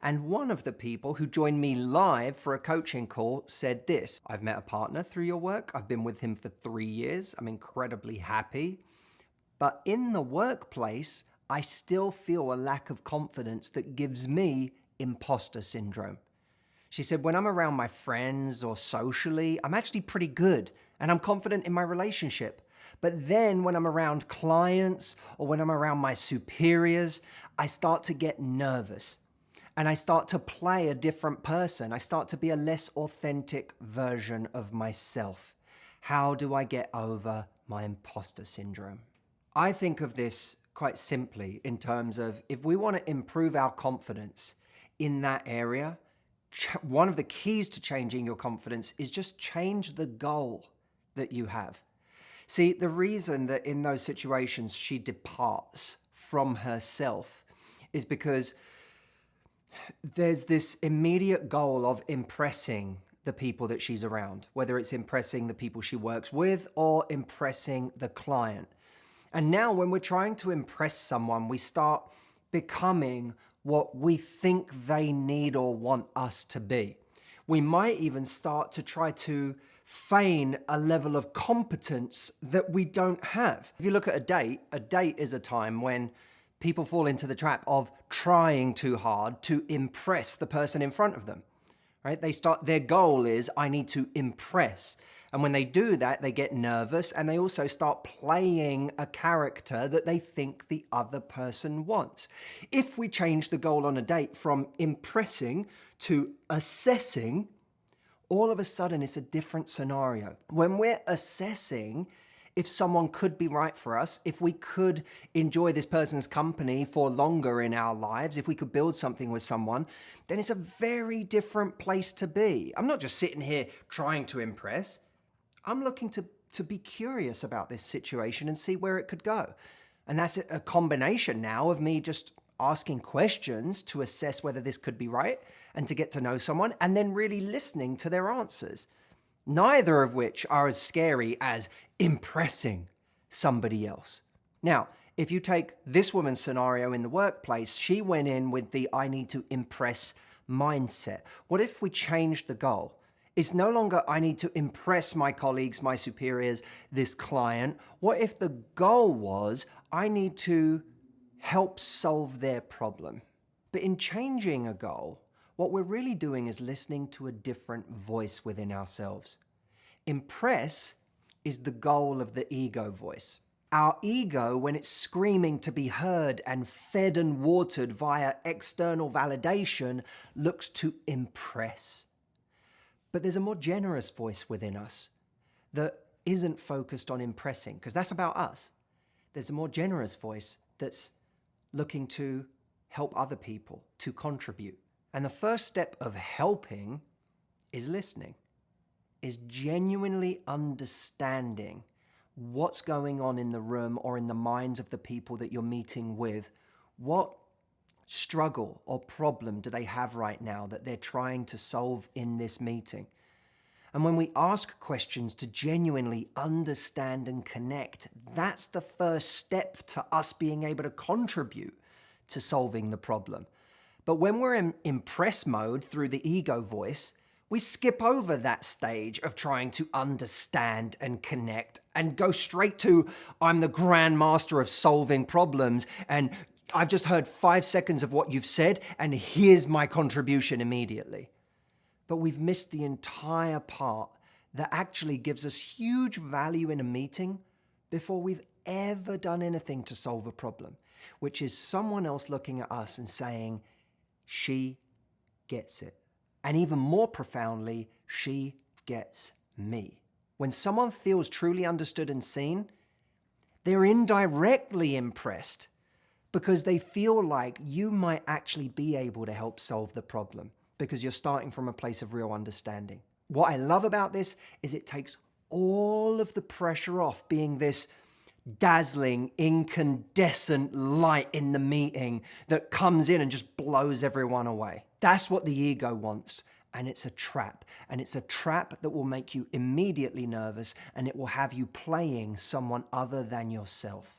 And one of the people who joined me live for a coaching call said this: I've met a partner through your work. I've been with him for 3 years. I'm incredibly happy. But in the workplace, I still feel a lack of confidence that gives me imposter syndrome. She said, when I'm around my friends or socially, I'm actually pretty good and I'm confident in my relationship. But then when I'm around clients or when I'm around my superiors, I start to get nervous and I start to play a different person. I start to be a less authentic version of myself. How do I get over my imposter syndrome? I think of this quite simply in terms of if we want to improve our confidence in that area, one of the keys to changing your confidence is just change the goal that you have. See, the reason that in those situations she departs from herself is because there's this immediate goal of impressing the people that she's around, whether it's impressing the people she works with or impressing the client. And now when we're trying to impress someone, we start becoming what we think they need or want us to be. We might even start to try to feign a level of competence that we don't have. If you look at a date is a time when people fall into the trap of trying too hard to impress the person in front of them, right? Their goal is, I need to impress. And when they do that, they get nervous and they also start playing a character that they think the other person wants. If we change the goal on a date from impressing to assessing, all of a sudden it's a different scenario. When we're assessing if someone could be right for us, if we could enjoy this person's company for longer in our lives, if we could build something with someone, then it's a very different place to be. I'm not just sitting here trying to impress. I'm looking to be curious about this situation and see where it could go. And that's a combination now of me just asking questions to assess whether this could be right and to get to know someone, and then really listening to their answers. Neither of which are as scary as impressing somebody else. Now, if you take this woman's scenario in the workplace, she went in with the I need to impress mindset. What if we changed the goal? It's no longer I need to impress my colleagues, my superiors, this client. What if the goal was I need to help solve their problem? But in changing a goal, what we're really doing is listening to a different voice within ourselves. Impress is the goal of the ego voice. Our ego, when it's screaming to be heard and fed and watered via external validation, looks to impress. But there's a more generous voice within us that isn't focused on impressing, because that's about us. There's a more generous voice that's looking to help other people, to contribute. And the first step of helping is listening, is genuinely understanding what's going on in the room or in the minds of the people that you're meeting with. What struggle or problem do they have right now that they're trying to solve in this meeting? And when we ask questions to genuinely understand and connect, that's the first step to us being able to contribute to solving the problem. But when we're in impress mode through the ego voice, we skip over that stage of trying to understand and connect and go straight to, I'm the grandmaster of solving problems, and I've just heard 5 seconds of what you've said, and here's my contribution immediately. But we've missed the entire part that actually gives us huge value in a meeting before we've ever done anything to solve a problem, which is someone else looking at us and saying, she gets it. And even more profoundly, she gets me. When someone feels truly understood and seen, they're indirectly impressed because they feel like you might actually be able to help solve the problem because you're starting from a place of real understanding. What I love about this is it takes all of the pressure off being this dazzling, incandescent light in the meeting that comes in and just blows everyone away. That's what the ego wants. And it's a trap. And it's a trap that will make you immediately nervous, and it will have you playing someone other than yourself.